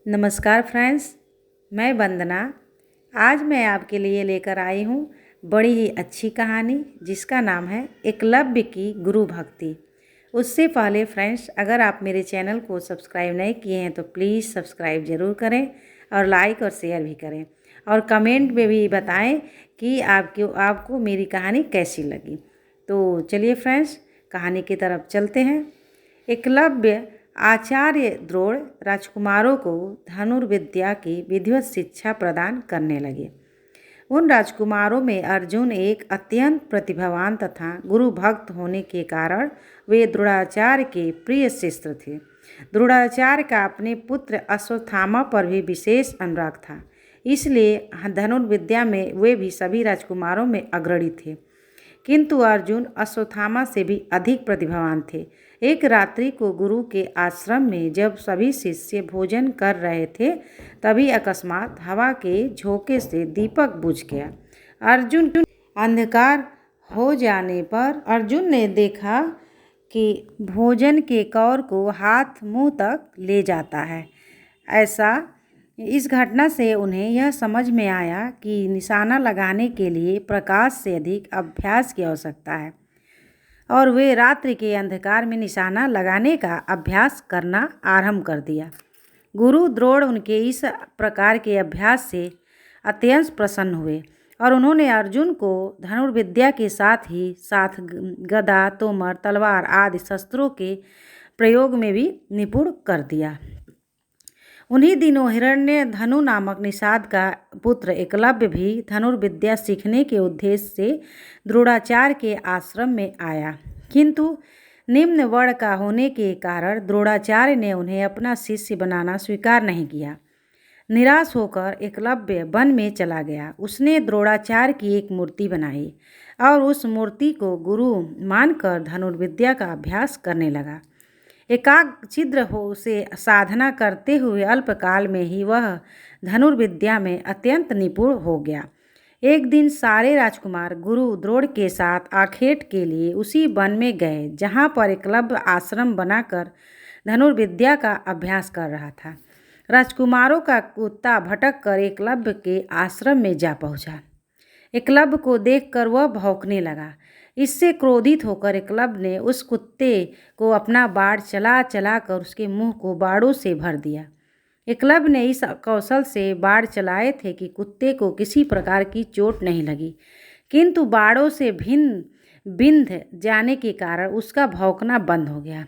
नमस्कार फ्रेंड्स, मैं वंदना। आज मैं आपके लिए लेकर आई हूँ बड़ी ही अच्छी कहानी जिसका नाम है एकलव्य की गुरु भक्ति। उससे पहले फ्रेंड्स, अगर आप मेरे चैनल को सब्सक्राइब नहीं किए हैं तो प्लीज़ सब्सक्राइब ज़रूर करें और लाइक और शेयर भी करें और कमेंट में भी बताएं कि आपको मेरी कहानी कैसी लगी। तो चलिए फ्रेंड्स, कहानी की तरफ चलते हैं। एकलव्य आचार्य द्रोण राजकुमारों को धनुर्विद्या की विधिवत शिक्षा प्रदान करने लगे। उन राजकुमारों में अर्जुन एक अत्यंत प्रतिभावान तथा गुरु भक्त होने के कारण वे द्रोणाचार्य के प्रिय शिष्य थे। द्रोणाचार्य का अपने पुत्र अश्वत्थामा पर भी विशेष अनुराग था, इसलिए धनुर्विद्या में वे भी सभी राजकुमारों में अग्रणी थे। किंतु अर्जुन अश्वत्थामा से भी अधिक प्रतिभावान थे। एक रात्रि को गुरु के आश्रम में जब सभी शिष्य भोजन कर रहे थे, तभी अकस्मात हवा के झोंके से दीपक बुझ गया। अर्जुन अंधकार हो जाने पर अर्जुन ने देखा कि भोजन के कौर को हाथ मुंह तक ले जाता है। इस घटना से उन्हें यह समझ में आया कि निशाना लगाने के लिए प्रकाश से अधिक अभ्यास की आवश्यकता है और वे रात्रि के अंधकार में निशाना लगाने का अभ्यास करना आरंभ कर दिया। गुरु द्रोण उनके इस प्रकार के अभ्यास से अत्यंत प्रसन्न हुए और उन्होंने अर्जुन को धनुर्विद्या के साथ गदा, तोमर, तलवार आदि शस्त्रों के प्रयोग में भी निपुण कर दिया। उन्हीं दिनों हिरण्य धनु नामक निषाद का पुत्र एकलव्य भी धनुर्विद्या सीखने के उद्देश्य से द्रोणाचार्य के आश्रम में आया, किंतु निम्न वर्ण का होने के कारण द्रोणाचार्य ने उन्हें अपना शिष्य बनाना स्वीकार नहीं किया। निराश होकर एकलव्य वन में चला गया। उसने द्रोणाचार्य की एक मूर्ति बनाई और उस मूर्ति को गुरु मानकर धनुर्विद्या का अभ्यास करने लगा। एकाग्रचित्त हो से साधना करते हुए अल्पकाल में ही वह धनुर्विद्या में अत्यंत निपुण हो गया। एक दिन सारे राजकुमार गुरु द्रोण के साथ आखेट के लिए उसी वन में गए जहाँ पर एकलव्य आश्रम बनाकर धनुर्विद्या का अभ्यास कर रहा था। राजकुमारों का कुत्ता भटक कर एकलव्य के आश्रम में जा पहुँचा। एकलव्य को देखकर वह भौंकने लगा। इससे क्रोधित होकर एकलव्य ने उस कुत्ते को अपना बाड़ चला कर उसके मुंह को बाड़ों से भर दिया। एकलव्य ने इस कौशल से बाड़ चलाए थे कि कुत्ते को किसी प्रकार की चोट नहीं लगी, किंतु बाड़ों से बिंध जाने के कारण उसका भौंकना बंद हो गया।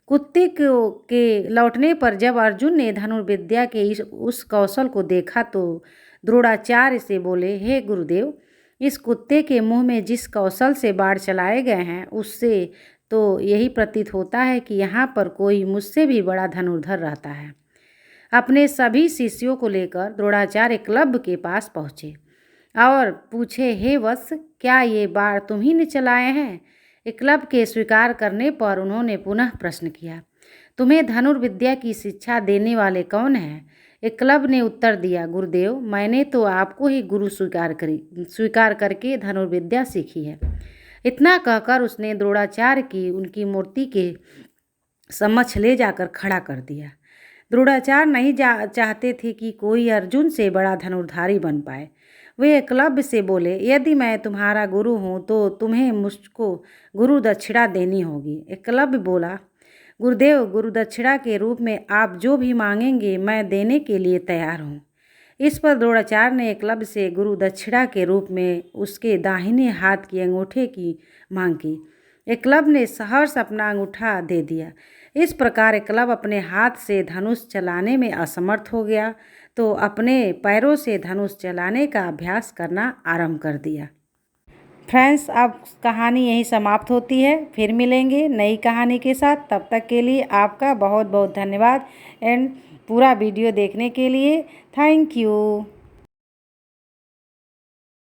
कुत्ते के लौटने पर जब अर्जुन ने धनुर्विद्या के उस कौशल को देखा तो द्रोणाचार्य से बोले, हे गुरुदेव, इस कुत्ते के मुंह में जिस कौशल से बाढ़ चलाए गए हैं उससे तो यही प्रतीत होता है कि यहाँ पर कोई मुझसे भी बड़ा धनुर्धर रहता है। अपने सभी शिष्यों को लेकर द्रोणाचार्य एकलव्य के पास पहुँचे और पूछे, हे वत्स, क्या ये बाढ़ तुम ही ने चलाए हैं? एकलव्य के स्वीकार करने पर उन्होंने पुनः प्रश्न किया, तुम्हें धनुर्विद्या की शिक्षा देने वाले कौन हैं? एकलव्य ने उत्तर दिया, गुरुदेव, मैंने तो आपको ही गुरु स्वीकार करके धनुर्विद्या सीखी है। इतना कहकर उसने द्रोणाचार्य की उनकी मूर्ति के समक्ष ले जाकर खड़ा कर दिया। द्रोणाचार्य नहीं चाहते थे कि कोई अर्जुन से बड़ा धनुर्धारी बन पाए। वे एकलव्य से बोले, यदि मैं तुम्हारा गुरु हूँ तो तुम्हें मुझको गुरु दक्षिणा देनी होगी। एकलव्य बोला, गुरुदेव, गुरु दक्षिणा के रूप में आप जो भी मांगेंगे मैं देने के लिए तैयार हूँ। इस पर द्रोणाचार्य ने एकलव्य से गुरु दक्षिणा के रूप में उसके दाहिने हाथ की अंगूठे की मांग की। एकलव्य ने सहर्ष अपना अंगूठा दे दिया। इस प्रकार एकलव्य अपने हाथ से धनुष चलाने में असमर्थ हो गया तो अपने पैरों से धनुष चलाने का अभ्यास करना आरंभ कर दिया। फ्रेंड्स, अब कहानी यहीं समाप्त होती है। फिर मिलेंगे नई कहानी के साथ। तब तक के लिए आपका बहुत बहुत धन्यवाद एंड पूरा वीडियो देखने के लिए थैंक यू।